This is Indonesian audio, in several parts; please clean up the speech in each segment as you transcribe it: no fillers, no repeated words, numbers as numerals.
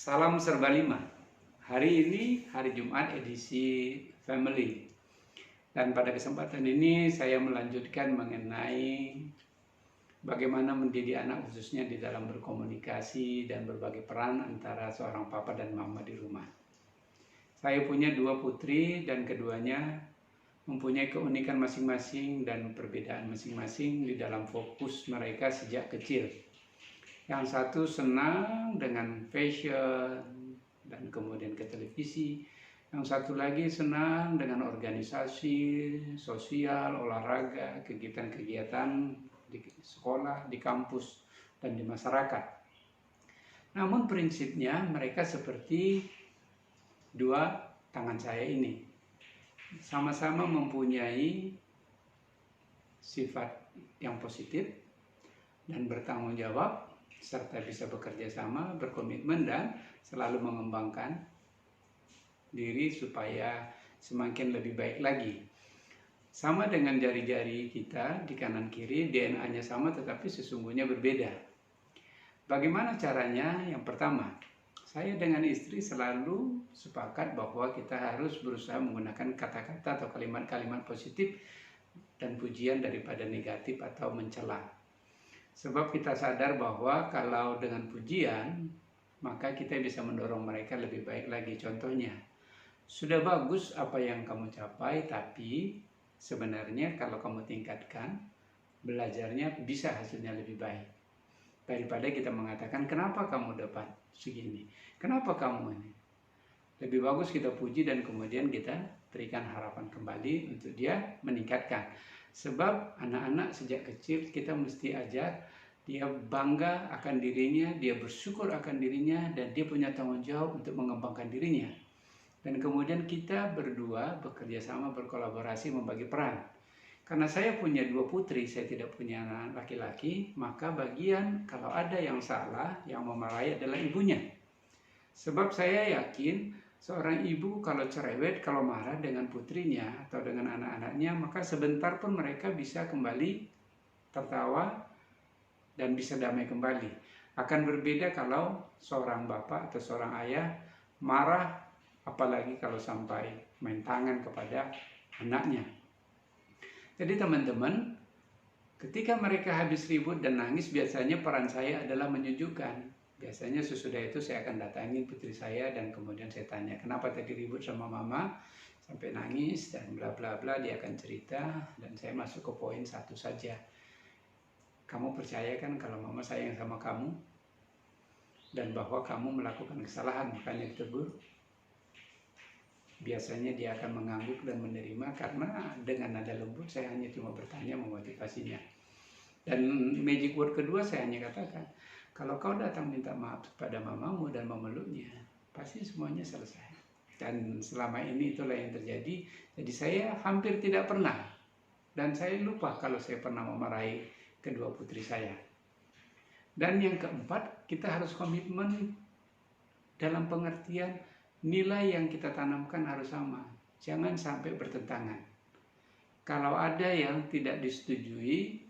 Salam serba lima. Hari ini hari Jumat edisi Family. Dan pada kesempatan ini saya melanjutkan mengenai bagaimana mendidik anak khususnya di dalam berkomunikasi dan berbagi peran antara seorang papa dan mama di rumah. Saya punya dua putri dan keduanya mempunyai keunikan masing-masing dan perbedaan masing-masing di dalam fokus mereka sejak kecil. Yang satu senang dengan fashion dan kemudian ke televisi. Yang satu lagi senang dengan organisasi, sosial, olahraga, kegiatan-kegiatan di sekolah, di kampus, dan di masyarakat. Namun prinsipnya mereka seperti dua tangan saya ini. Sama-sama mempunyai sifat yang positif dan bertanggung jawab, serta bisa bekerja sama, berkomitmen, dan selalu mengembangkan diri supaya semakin lebih baik lagi. Sama dengan jari-jari kita di kanan kiri, DNA-nya sama tetapi sesungguhnya berbeda. Bagaimana caranya? Yang pertama, saya dengan istri selalu sepakat bahwa kita harus berusaha menggunakan kata-kata atau kalimat-kalimat positif dan pujian daripada negatif atau mencela. Sebab kita sadar bahwa kalau dengan pujian, maka kita bisa mendorong mereka lebih baik lagi. Contohnya, sudah bagus apa yang kamu capai, tapi sebenarnya kalau kamu tingkatkan, belajarnya bisa hasilnya lebih baik. Daripada kita mengatakan, kenapa kamu dapat segini? Kenapa kamu ini? Lebih bagus kita puji dan kemudian kita berikan harapan kembali untuk dia meningkatkan. Sebab anak-anak sejak kecil kita mesti ajar dia bangga akan dirinya, dia bersyukur akan dirinya, dan dia punya tanggung jawab untuk mengembangkan dirinya. Dan kemudian kita berdua bekerja sama, berkolaborasi, membagi peran. Karena saya punya dua putri, saya tidak punya anak laki-laki, maka bagian kalau ada yang salah, yang memarahi adalah ibunya. Sebab saya yakin seorang ibu kalau cerewet, kalau marah dengan putrinya atau dengan anak-anaknya, maka sebentar pun mereka bisa kembali tertawa dan bisa damai kembali. Akan berbeda kalau seorang bapak atau seorang ayah marah, apalagi kalau sampai main tangan kepada anaknya. Jadi teman-teman, ketika mereka habis ribut dan nangis, biasanya peran saya adalah menyejukkan. Biasanya sesudah itu saya akan datangi putri saya dan kemudian saya tanya, kenapa tadi ribut sama mama sampai nangis dan bla bla bla. Dia akan cerita dan saya masuk ke poin satu saja. Kamu percaya kan kalau mama sayang sama kamu dan bahwa kamu melakukan kesalahan makanya ditegur? Biasanya dia akan mengangguk dan menerima karena dengan nada lembut saya hanya cuma bertanya memotivasinya. Dan magic word kedua saya hanya katakan, kalau kau datang minta maaf kepada mamamu dan memeluknya, pasti semuanya selesai. Dan selama ini itulah yang terjadi. Jadi saya hampir tidak pernah, dan saya lupa kalau saya pernah memarahi kedua putri saya. Dan yang keempat, kita harus komitmen dalam pengertian nilai yang kita tanamkan harus sama. Jangan sampai bertentangan. Kalau ada yang tidak disetujui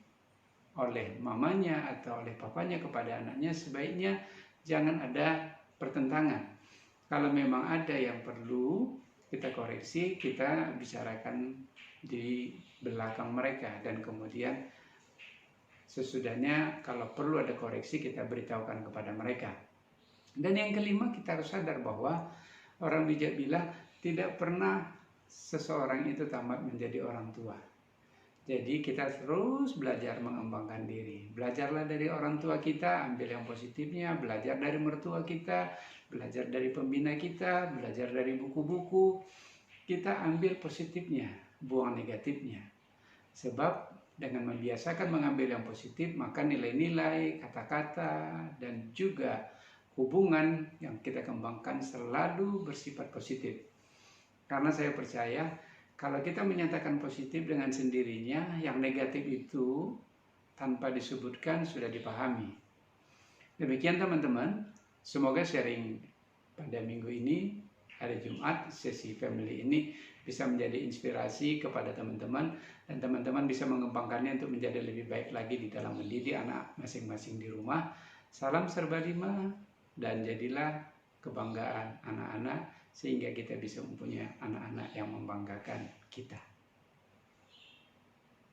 oleh mamanya atau oleh papanya kepada anaknya, sebaiknya jangan ada pertentangan. Kalau memang ada yang perlu kita koreksi, kita bicarakan di belakang mereka, dan kemudian sesudahnya kalau perlu ada koreksi kita beritahukan kepada mereka. Dan yang kelima, kita harus sadar bahwa orang bijak bilang tidak pernah seseorang itu tamat menjadi orang tua. Jadi kita terus belajar mengembangkan diri. Belajarlah dari orang tua kita, ambil yang positifnya. Belajar dari mertua kita, belajar dari pembina kita, belajar dari buku-buku. Kita ambil positifnya, buang negatifnya. Sebab dengan membiasakan mengambil yang positif, maka nilai-nilai, kata-kata, dan juga hubungan yang kita kembangkan selalu bersifat positif. Karena saya percaya, kalau kita menyatakan positif dengan sendirinya, yang negatif itu tanpa disebutkan sudah dipahami. Demikian teman-teman, semoga sharing pada minggu ini, hari Jumat, sesi family ini bisa menjadi inspirasi kepada teman-teman, dan teman-teman bisa mengembangkannya untuk menjadi lebih baik lagi di dalam mendidik anak masing-masing di rumah. Salam serba lima, dan jadilah kebanggaan anak-anak, sehingga kita bisa mempunyai anak-anak yang membanggakan kita.